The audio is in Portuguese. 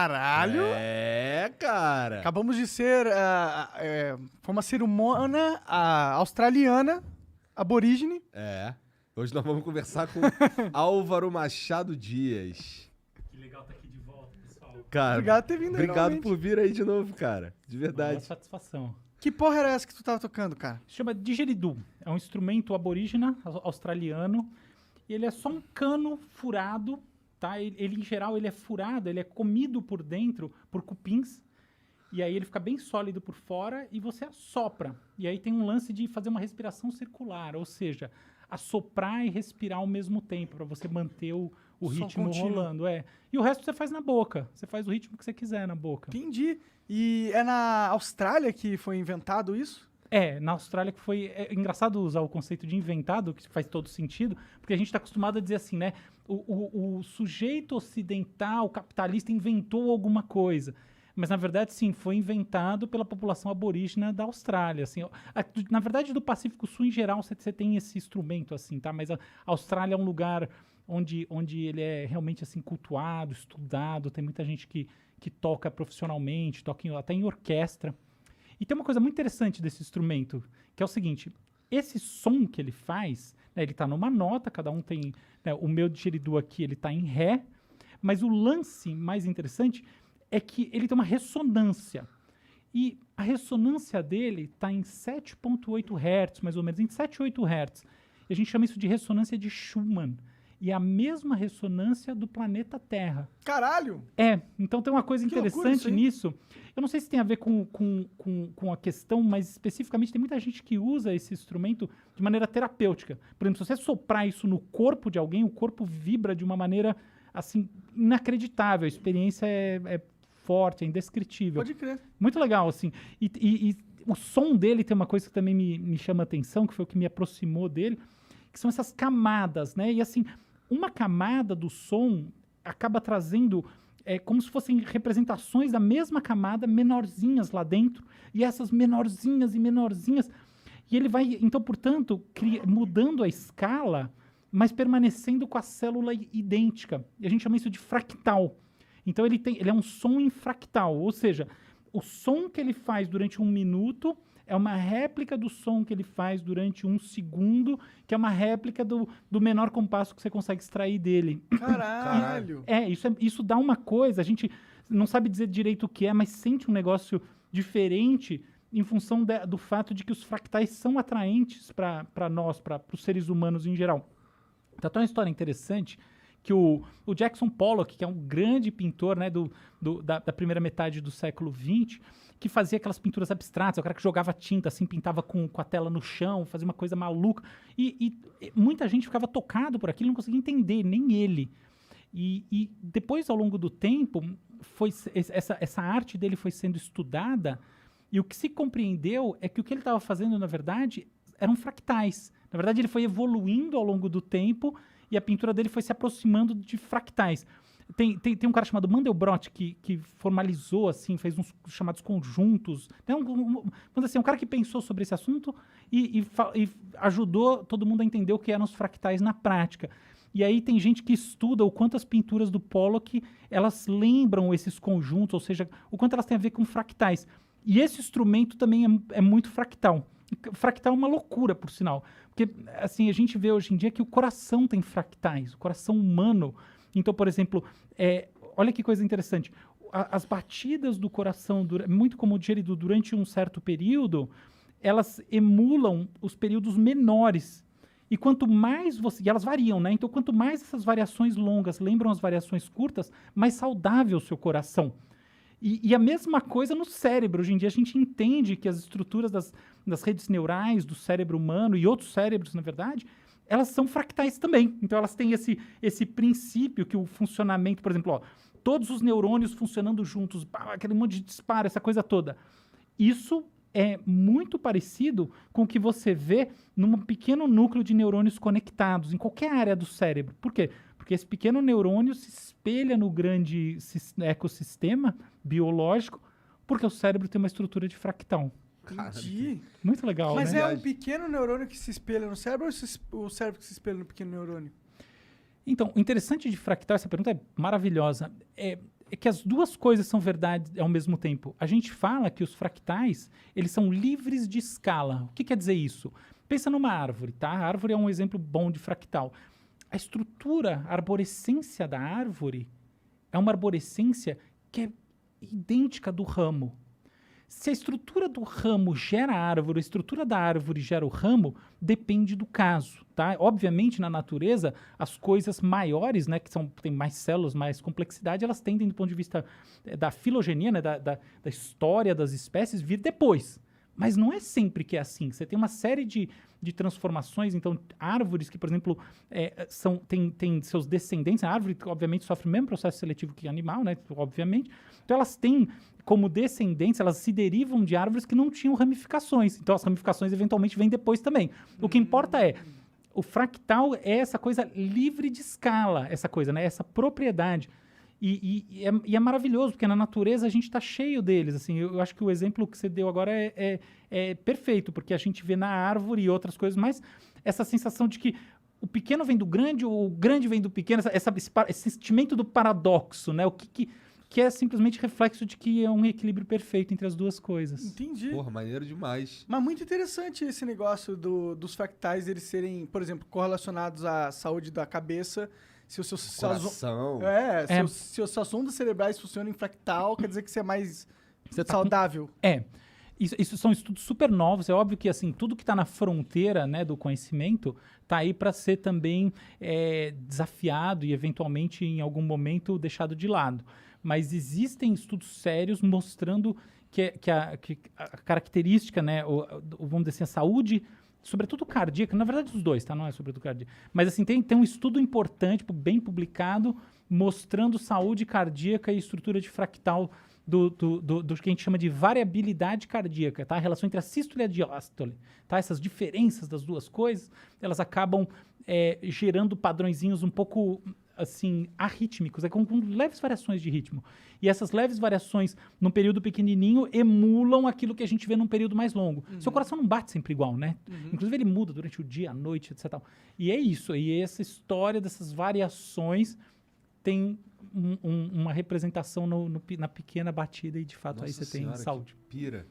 Caralho! Cara. Acabamos de ser... foi uma cerimônia australiana, aborígene. Hoje nós vamos conversar com Álvaro Machado Dias. Que legal estar aqui de volta, pessoal. Cara, Obrigado por ter vindo aí obrigado novamente. por vir aí de novo, cara. De Uma verdade. satisfação. Que porra era essa que tu tava tocando, cara? Se chama didgeridoo. É um instrumento aborígena australiano. E ele é só um cano furado, tá? Ele, em geral, ele é furado, ele é comido por dentro por cupins. E aí ele fica bem sólido por fora e você assopra. E aí tem um lance de fazer uma respiração circular, ou seja, assoprar e respirar ao mesmo tempo, para você manter o Som ritmo contínuo. rolando. E o resto você faz na boca. Você faz o ritmo que você quiser na boca. Entendi. E é na Austrália que foi inventado isso? Na Austrália que foi... É engraçado usar o conceito de inventado, que faz todo sentido, porque a gente está acostumado a dizer assim, né? O sujeito ocidental, capitalista, inventou alguma coisa. Mas, na verdade, sim, foi inventado pela população aborígena da Austrália. Assim, na verdade, do Pacífico Sul, em geral, você tem esse instrumento, assim, tá? Mas a Austrália é um lugar onde ele é realmente, assim, cultuado, estudado. Tem muita gente que toca profissionalmente, toca até em orquestra. E tem uma coisa muito interessante desse instrumento, que é o seguinte, esse som que ele faz, né, ele está numa nota, cada um tem... Né, o meu didgeridoo aqui, ele está em Ré, mas o lance mais interessante é que ele tem uma ressonância. E a ressonância dele está em 7.8 Hz, mais ou menos, em 7, 8 Hz. E a gente chama isso de ressonância de Schumann. E é a mesma ressonância do planeta Terra. Caralho! Então tem uma coisa Que loucura interessante isso aí. nisso. Eu não sei se tem a ver com a questão, mas especificamente tem muita gente que usa esse instrumento de maneira terapêutica. Por exemplo, se você soprar isso no corpo de alguém, o corpo vibra de uma maneira, assim, inacreditável. A experiência é forte, é indescritível. Pode crer. Muito legal, assim. E o som dele tem uma coisa que também me chama a atenção, que foi o que me aproximou dele, que são essas camadas, né? E assim, uma camada do som acaba trazendo como se fossem representações da mesma camada, menorzinhas lá dentro, e essas menorzinhas e menorzinhas. E ele vai, então, portanto, mudando a escala, mas permanecendo com a célula idêntica. E a gente chama isso de fractal. Então ele é um som em fractal, ou seja, o som que ele faz durante 1 minuto é uma réplica do som que ele faz durante 1 segundo, que é uma réplica do menor compasso que você consegue extrair dele. Caralho! Isso dá uma coisa, a gente não sabe dizer direito o que é, mas sente um negócio diferente em função do fato de que os fractais são atraentes para nós, para os seres humanos em geral. Então tem uma história interessante que o Jackson Pollock, que é um grande pintor, né, da primeira metade do século XX, que fazia aquelas pinturas abstratas, o cara que jogava tinta, assim, pintava com a tela no chão, fazia uma coisa maluca. E muita gente ficava tocado por aquilo, não conseguia entender, nem ele. E depois, ao longo do tempo, essa arte dele foi sendo estudada, e o que se compreendeu é que o que ele estava fazendo, na verdade, eram fractais. Na verdade, ele foi evoluindo ao longo do tempo, e a pintura dele foi se aproximando de fractais. Tem um cara chamado Mandelbrot que formalizou, assim, fez uns chamados conjuntos. Vamos dizer assim, um cara que pensou sobre esse assunto e ajudou todo mundo a entender o que eram os fractais na prática. E aí tem gente que estuda o quanto as pinturas do Pollock, elas lembram esses conjuntos, ou seja, o quanto elas têm a ver com fractais. E esse instrumento também é muito fractal. Fractal é uma loucura, por sinal. Porque, assim, a gente vê hoje em dia que o coração tem fractais, o coração humano. Então, por exemplo, olha que coisa interessante. As batidas do coração, muito como o didgeridoo, durante um certo período, elas emulam os períodos menores. E quanto mais e elas variam, né? Então, quanto mais essas variações longas lembram as variações curtas, mais saudável o seu coração. E a mesma coisa no cérebro. Hoje em dia a gente entende que as estruturas das redes neurais do cérebro humano e outros cérebros, na verdade, elas são fractais também. Então elas têm esse princípio que o funcionamento, por exemplo, todos os neurônios funcionando juntos, aquele monte de disparo, essa coisa toda. Isso é muito parecido com o que você vê num pequeno núcleo de neurônios conectados em qualquer área do cérebro. Por quê? Porque esse pequeno neurônio se espelha no grande ecossistema biológico, porque o cérebro tem uma estrutura de fractal. Entendi. Muito legal, Mas né? é um pequeno neurônio que se espelha no cérebro ou o cérebro que se espelha no pequeno neurônio? Então, o interessante de fractal, essa pergunta é maravilhosa. é que as duas coisas são verdade ao mesmo tempo. A gente fala que os fractais, eles são livres de escala. O que quer dizer isso? Pensa numa árvore, tá? A árvore é um exemplo bom de fractal. A estrutura, a arborescência da árvore é uma arborescência que é idêntica do ramo. Se a estrutura do ramo gera a árvore, a estrutura da árvore gera o ramo, depende do caso, tá? Obviamente, na natureza, as coisas maiores, né, que têm mais células, mais complexidade, elas tendem, do ponto de vista da filogenia, né, da história das espécies, vir depois. Mas não é sempre que é assim. Você tem uma série de transformações. Então, árvores que, por exemplo, têm seus descendentes. A árvore, obviamente, sofre o mesmo processo seletivo que animal, né? Obviamente. Então, elas têm como descendentes, elas se derivam de árvores que não tinham ramificações. Então, as ramificações, eventualmente, vêm depois também. O que importa é, o fractal é essa coisa livre de escala, essa coisa, né? Essa propriedade. E é maravilhoso, porque na natureza a gente está cheio deles. Assim, eu acho que o exemplo que você deu agora é perfeito, porque a gente vê na árvore e outras coisas, mas essa sensação de que o pequeno vem do grande, ou o grande vem do pequeno, esse sentimento do paradoxo, né? O que é simplesmente reflexo de que é um equilíbrio perfeito entre as duas coisas. Entendi. Porra, maneiro demais. Mas muito interessante esse negócio dos fractais, eles serem, por exemplo, correlacionados à saúde da cabeça. Se o seu Coração. se as suas ondas cerebrais funcionam em fractal, quer dizer que você é mais Você tá saudável. Isso são estudos super novos. É óbvio que assim tudo que está na fronteira, né, do conhecimento está aí para ser também desafiado e eventualmente em algum momento deixado de lado. Mas existem estudos sérios mostrando que a característica, né, vamos dizer assim, a saúde, sobretudo cardíaca, na verdade os dois, tá? Não é sobretudo cardíaca. Mas assim, tem um estudo importante, bem publicado, mostrando saúde cardíaca e estrutura de fractal do que a gente chama de variabilidade cardíaca, tá? A relação entre a sístole e a diástole, tá? Essas diferenças das duas coisas, elas acabam gerando padrõezinhos um pouco, assim, arrítmicos, com leves variações de ritmo. E essas leves variações num período pequenininho emulam aquilo que a gente vê num período mais longo. Seu coração não bate sempre igual, né? Inclusive ele muda durante o dia, a noite, etc. E é isso. E essa história dessas variações tem uma representação na pequena batida e, de fato, Nossa aí você tem Senhora, saúde. que pira.